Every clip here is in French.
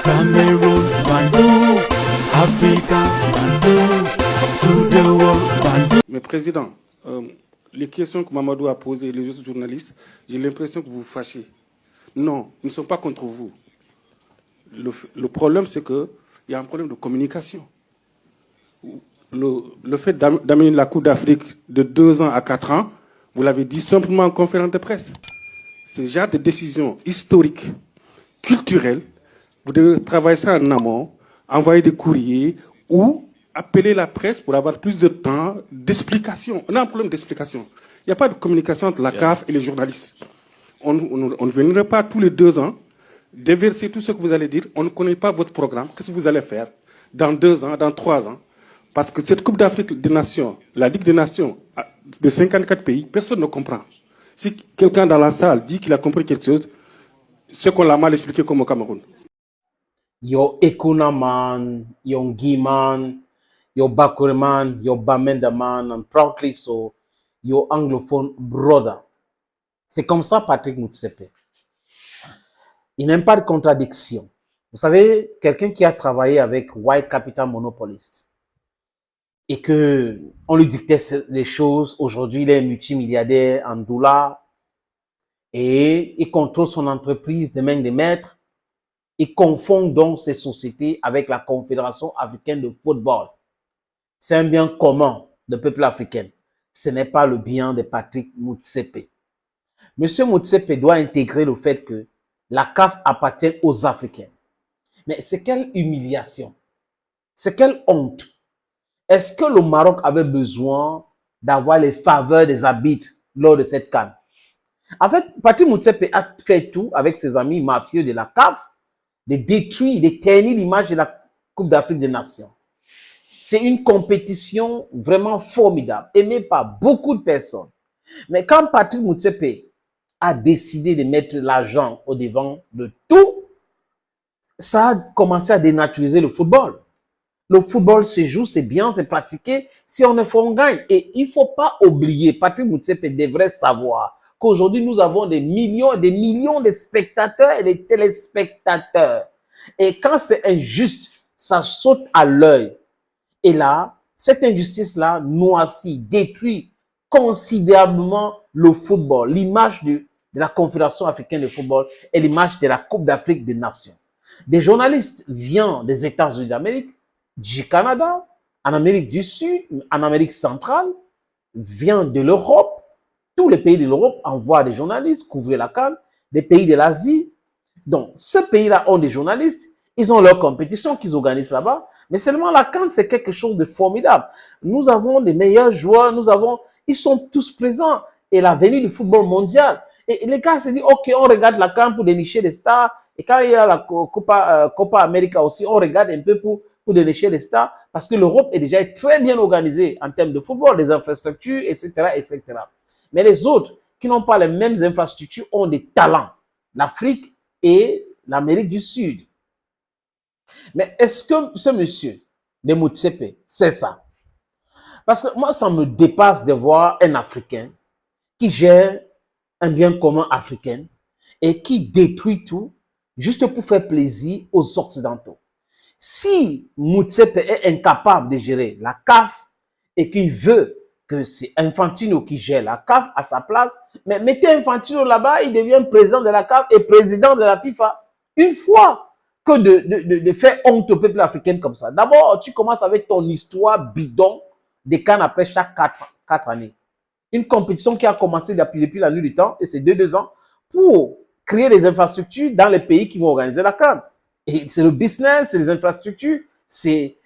Cameroon, Bandung, Africa, Bandung, to the world, Bandung. Mais Président, les questions que Mamadou a posées et les autres journalistes, j'ai l'impression que vous vous fâchez. Non, ils ne sont pas contre vous. Le problème, c'est qu'il y a un problème de communication. Le fait d'amener la Coupe d'Afrique de 2 ans à 4 ans, vous l'avez dit simplement en conférence de presse. C'est le genre de décision historique, culturelle. Vous devez travailler ça en amont, envoyer des courriers ou appeler la presse pour avoir plus de temps d'explication. On a un problème d'explication. Il n'y a pas de communication entre la CAF et les journalistes. On ne viendra pas tous les 2 ans déverser tout ce que vous allez dire. On ne connaît pas votre programme. Qu'est-ce que vous allez faire dans 2 ans, dans 3 ans? Parce que cette Coupe d'Afrique des Nations, la Ligue des Nations, de 54 pays, personne ne comprend. Si quelqu'un dans la salle dit qu'il a compris quelque chose, c'est qu'on l'a mal expliqué comme au Cameroun. Yo Ekuna man, yo Ngi man, yo Bakure man, yo Bamenda man, and proudly so, yo anglophone brother. C'est comme ça Patrick Motsepe. Il n'aime pas de contradiction. Vous savez, quelqu'un qui a travaillé avec White Capital Monopolist et que on lui dictait les choses, aujourd'hui il est multimilliardaire en dollars et il contrôle son entreprise de main de maître. Il confond donc ces sociétés avec la Confédération africaine de football. C'est un bien commun du peuple africain. Ce n'est pas le bien de Patrick Motsepe. Monsieur Motsepe doit intégrer le fait que la CAF appartient aux Africains. Mais c'est quelle humiliation, c'est quelle honte. Est-ce que le Maroc avait besoin d'avoir les faveurs des arbitres lors de cette CAN? En fait, Patrick Motsepe a fait tout avec ses amis mafieux de la CAF de détruire, de ternir l'image de la Coupe d'Afrique des Nations. C'est une compétition vraiment formidable, aimée par beaucoup de personnes. Mais quand Patrick Motsepe a décidé de mettre l'argent au devant de tout, ça a commencé à dénaturaliser le football. Le football se joue, c'est bien, c'est pratiqué, si on est fort, on gagne. Et il ne faut pas oublier, Patrick Motsepe devrait savoir qu'aujourd'hui, nous avons des millions et des millions de spectateurs et de téléspectateurs. Et quand c'est injuste, ça saute à l'œil. Et là, cette injustice-là noircit, détruit considérablement le football, l'image de la Confédération africaine de football et l'image de la Coupe d'Afrique des Nations. Des journalistes viennent des États-Unis d'Amérique, du Canada, en Amérique du Sud, en Amérique centrale, viennent de l'Europe. Tous les pays de l'Europe envoient des journalistes couvrir la CAN, des pays de l'Asie. Donc, ces pays-là ont des journalistes, ils ont leur compétition qu'ils organisent là-bas, mais seulement la CAN, c'est quelque chose de formidable. Nous avons des meilleurs joueurs, ils sont tous présents, et l'avenir du football mondial. Et les gars se disent, ok, on regarde la CAN pour dénicher des stars, et quand il y a la Copa América aussi, on regarde un peu pour dénicher des stars, parce que l'Europe est déjà très bien organisée en termes de football, des infrastructures, etc., etc. Mais les autres qui n'ont pas les mêmes infrastructures ont des talents. L'Afrique et l'Amérique du Sud. Mais est-ce que ce monsieur de Motsepe, c'est ça? Parce que moi, ça me dépasse de voir un Africain qui gère un bien commun africain et qui détruit tout juste pour faire plaisir aux Occidentaux. Si Motsepe est incapable de gérer la CAF et qu'il veut que c'est Infantino qui gère la CAF à sa place, mais mettez Infantino là-bas, il devient président de la CAF et président de la FIFA. Une fois que de faire honte au peuple africain comme ça. D'abord, tu commences avec ton histoire bidon des CAN après chaque 4 années. Une compétition qui a commencé depuis la nuit du temps, et c'est 2 ans, pour créer des infrastructures dans les pays qui vont organiser la CAN. Et c'est le business, c'est les infrastructures, c'est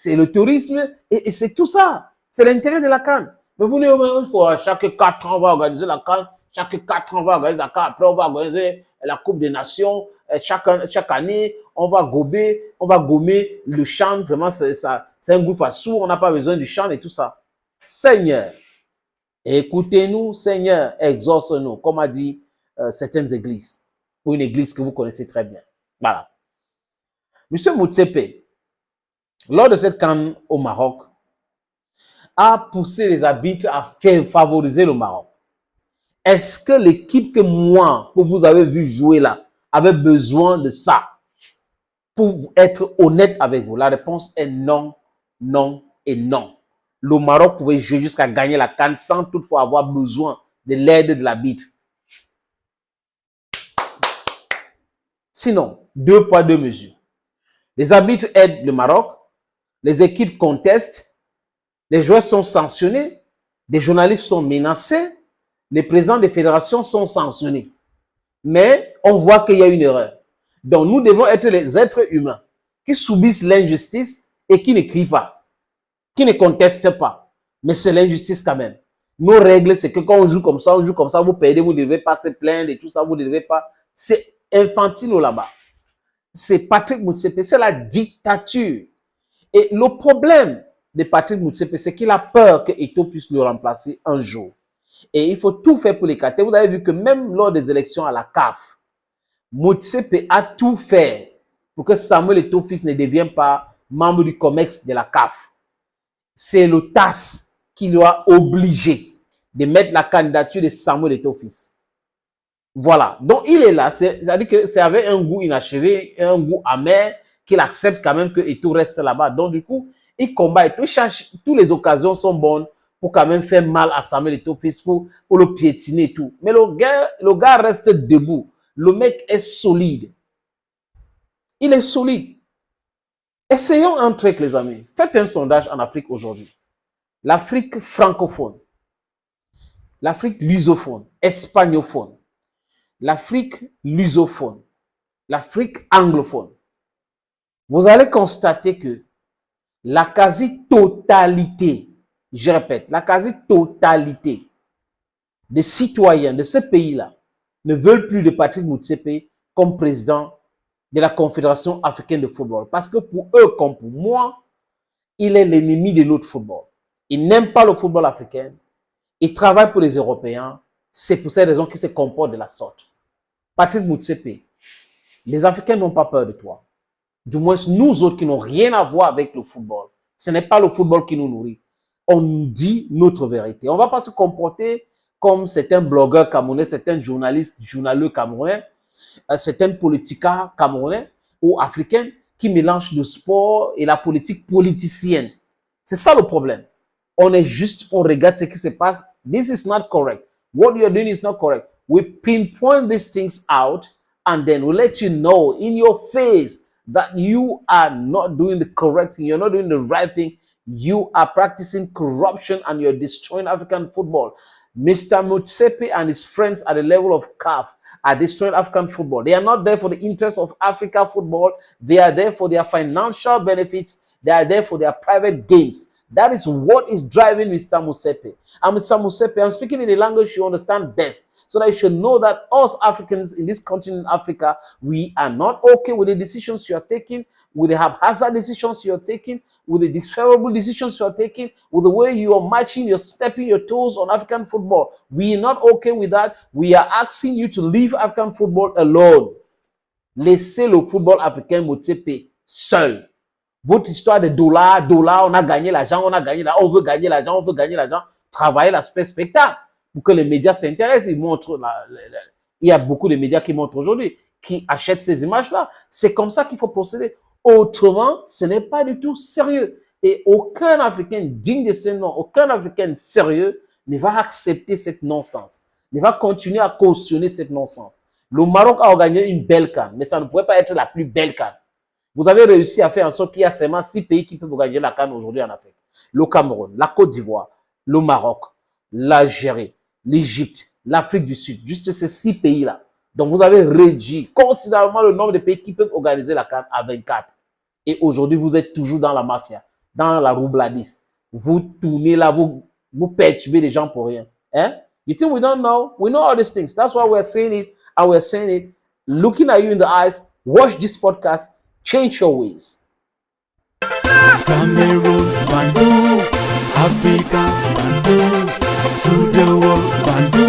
le tourisme, et c'est tout ça. C'est l'intérêt de la CAN. Mais vous il faut chaque 4 ans, on va organiser la CAN. Chaque 4 ans, on va organiser la CAN. Après, on va organiser la Coupe des Nations. Chaque année, on va gommer le chant. Vraiment, c'est un gouffre à sourd. On n'a pas besoin du chant et tout ça. Seigneur, écoutez-nous, Seigneur, exauce-nous, comme a dit certaines églises. Ou une église que vous connaissez très bien. Voilà. Monsieur Motsepe, lors de cette CAN au Maroc, a poussé les arbitres à faire favoriser le Maroc. Est-ce que l'équipe que vous avez vu jouer là avait besoin de ça? Pour être honnête avec vous, la réponse est non, non et non. Le Maroc pouvait jouer jusqu'à gagner la CAN sans toutefois avoir besoin de l'aide de l'arbitre. Sinon, 2 poids, 2 mesures. Les arbitres aident le Maroc, les équipes contestent, les joueurs sont sanctionnés, des journalistes sont menacés, les présidents des fédérations sont sanctionnés. Mais on voit qu'il y a une erreur. Donc nous devons être les êtres humains qui subissent l'injustice et qui ne crient pas, qui ne contestent pas. Mais c'est l'injustice quand même. Nos règles, c'est que quand on joue comme ça, vous perdez, vous ne devez pas se plaindre et tout ça, vous ne devez pas. C'est infantile là-bas. C'est Patrick Motsepe, c'est la dictature. Et le problème de Patrick Motsepe, c'est qu'il a peur que Eto'o puisse le remplacer un jour. Et il faut tout faire pour l'écarter. Vous avez vu que même lors des élections à la CAF, Motsepe a tout fait pour que Samuel Eto'o fils ne devienne pas membre du COMEX de la CAF. C'est le TAS qui lui a obligé de mettre la candidature de Samuel Eto'o fils. Voilà. Donc, il est là. C'est-à-dire que c'est avec un goût inachevé, un goût amer, qu'il accepte quand même que Eto'o reste là-bas. Donc, du coup, il combat Eto'o. Il cherche, toutes les occasions sont bonnes pour quand même faire mal à Samuel Eto'o fils, pour le piétiner et tout. Mais le gars reste debout. Le mec est solide. Il est solide. Essayons un truc, les amis. Faites un sondage en Afrique aujourd'hui. L'Afrique francophone, l'Afrique lusophone, espagnophone, l'Afrique lusophone, l'Afrique anglophone. Vous allez constater que la quasi-totalité, je répète, la quasi-totalité des citoyens de ce pays-là ne veulent plus de Patrick Motsepe comme président de la Confédération africaine de football. Parce que pour eux, comme pour moi, il est l'ennemi de notre football. Il n'aime pas le football africain. Il travaille pour les Européens. C'est pour cette raison qu'il se comporte de la sorte. Patrick Motsepe, les Africains n'ont pas peur de toi. Du moins, nous autres qui n'ont rien à voir avec le football. Ce n'est pas le football qui nous nourrit. On nous dit notre vérité. On ne va pas se comporter comme certains blogueurs camerounais, certains journaleux camerounais, certains politiciens camerounais ou africains qui mélangent le sport et la politique politicienne. C'est ça le problème. On regarde ce qui se passe. This is not correct. What you are doing is not correct. We pinpoint these things out and then we let you know in your face that you are not doing the correct thing. You're not doing the right thing. You are practicing corruption and you're destroying African football. Mr. Motsepe and his friends at the level of CAF are destroying African football. They are not there for the interest of Africa football. They are there for their financial benefits. They are there for their private gains. That is what is driving Mr. Motsepe. And Mr. Motsepe, I'm speaking in the language you understand best, so that you should know that us Africans in this continent, Africa, we are not okay with the decisions you are taking, with the haphazard decisions you are taking, with the disfavorable decisions you are taking, with the way you are marching, you're stepping your toes on African football. We are not okay with that. We are asking you to leave African football alone. Laissez le football africain Motsepe seul. Votre histoire de dollars, on a gagné l'argent, on veut gagner l'argent, travaillez l'aspect spectacle pour que les médias s'intéressent. Ils montrent, il y a beaucoup de médias qui montrent aujourd'hui, qui achètent ces images-là. C'est comme ça qu'il faut procéder. Autrement, ce n'est pas du tout sérieux. Et aucun Africain digne de ce nom, aucun Africain sérieux ne va accepter cette non-sens, ne va continuer à cautionner cette non-sens. Le Maroc a organisé une belle CAN, mais ça ne pouvait pas être la plus belle CAN. Vous avez réussi à faire en sorte qu'il y a seulement 6 pays qui peuvent gagner la CAN aujourd'hui en Afrique. Le Cameroun, la Côte d'Ivoire, le Maroc, l'Algérie, l'Égypte, l'Afrique du Sud. Juste ces 6 pays-là. Donc, vous avez réduit considérablement le nombre de pays qui peuvent organiser la CAN à 24. Et aujourd'hui, vous êtes toujours dans la mafia, dans la roubladis. Vous tournez là, vous perturbez les gens pour rien. Hein? You think we don't know? We know all these things. That's why we're saying it, and we're saying it. Looking at you in the eyes, watch this podcast. Change your ways. Cameroon, Bandung, Africa, Bandung, to the world, Bandung.